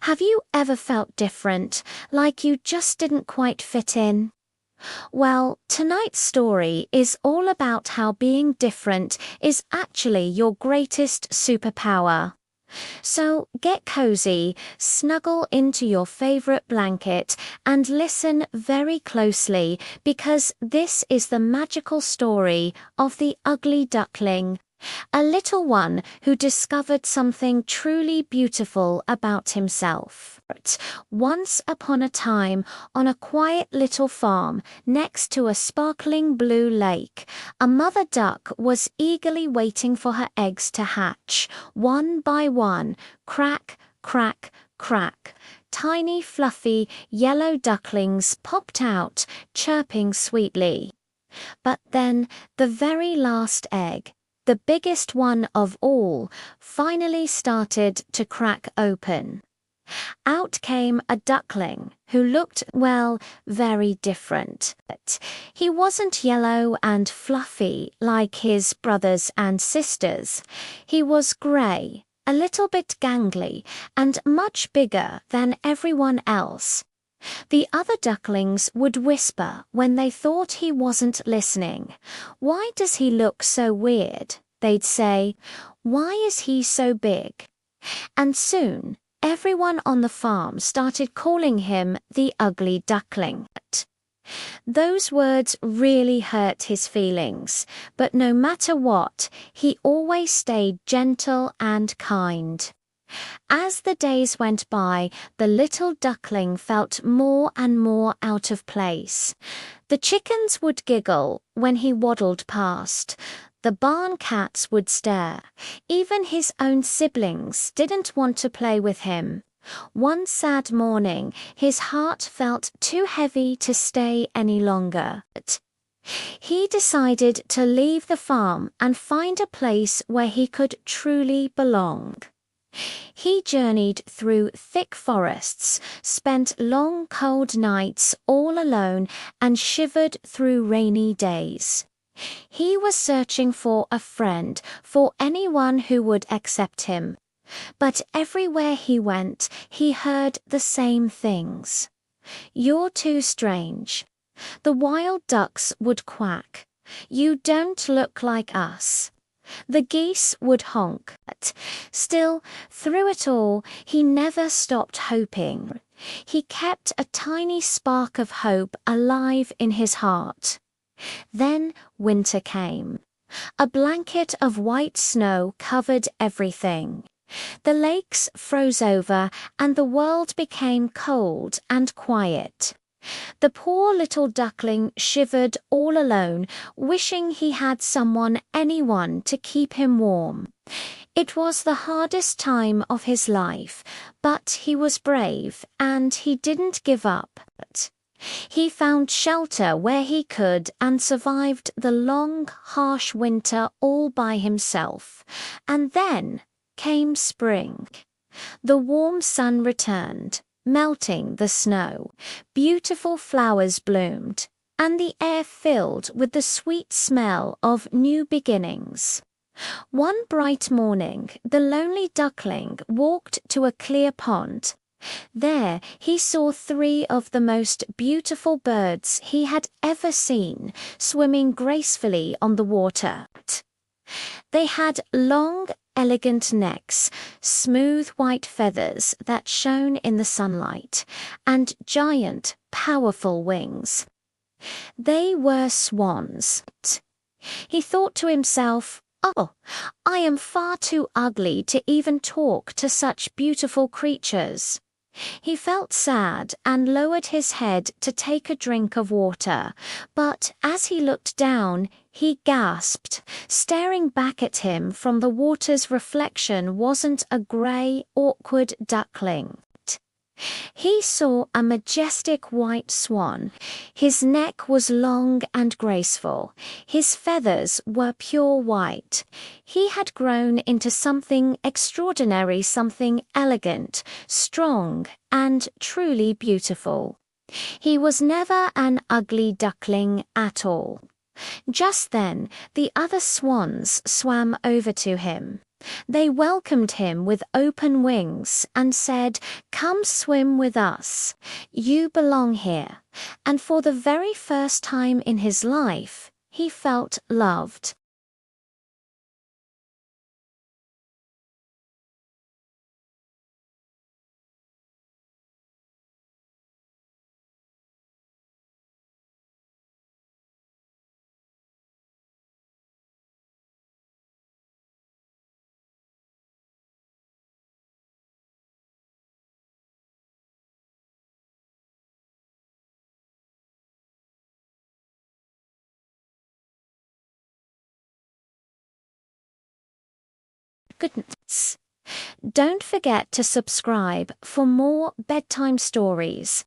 Have you ever felt different, like you just didn't quite fit in? Well, tonight's story is all about how being different is actually your greatest superpower. So get cozy, snuggle into your favorite blanket, and listen very closely because this is the magical story of the Ugly Duckling, a little one who discovered something truly beautiful about himself. Once upon a time, on a quiet little farm next to a sparkling blue lake, a mother duck was eagerly waiting for her eggs to hatch. One by one, crack, crack, crack. Tiny, fluffy, yellow ducklings popped out, chirping sweetly. But then, the very last egg, the biggest one of all, finally started to crack open. Out came a duckling who looked, well, very different. He wasn't yellow and fluffy like his brothers and sisters. He was grey, a little bit gangly, and much bigger than everyone else. The other ducklings would whisper when they thought he wasn't listening. "Why does he look so weird?" they'd say. "Why is he so big?" And soon, everyone on the farm started calling him the Ugly Duckling. Those words really hurt his feelings, but no matter what, he always stayed gentle and kind. As the days went by, the little duckling felt more and more out of place. The chickens would giggle when he waddled past. The barn cats would stare. Even his own siblings didn't want to play with him. One sad morning, his heart felt too heavy to stay any longer. He decided to leave the farm and find a place where he could truly belong. He journeyed through thick forests, spent long cold nights all alone, and shivered through rainy days. He was searching for a friend, for anyone who would accept him. But everywhere he went, he heard the same things. "You're too strange." The wild ducks would quack. "You don't look like us." The geese would honk. Still, through it all, he never stopped hoping. He kept a tiny spark of hope alive in his heart. Then winter came. A blanket of white snow covered everything. The lakes froze over and the world became cold and quiet. The poor little duckling shivered all alone, wishing he had anyone to keep him warm. It was the hardest time of his life, but he was brave and he didn't give up. He found shelter where he could and survived the long, harsh winter all by himself. And then came spring. The warm sun returned, melting the snow. Beautiful flowers bloomed, and the air filled with the sweet smell of new beginnings. One bright morning, the lonely duckling walked to a clear pond. There he saw 3 of the most beautiful birds he had ever seen, swimming gracefully on the water. They had long, elegant necks, smooth white feathers that shone in the sunlight, and giant, powerful wings. They were swans. He thought to himself, "Oh, I am far too ugly to even talk to such beautiful creatures." He felt sad and lowered his head to take a drink of water, but as he looked down, he gasped. Staring back at him from the water's reflection wasn't a grey, awkward duckling. He saw a majestic white swan. His neck was long and graceful. His feathers were pure white. He had grown into something extraordinary, something elegant, strong, and truly beautiful. He was never an ugly duckling at all. Just then, the other swans swam over to him. They welcomed him with open wings and said, "Come swim with us. You belong here." And for the very first time in his life, he felt loved. Goodness. Don't forget to subscribe for more bedtime stories.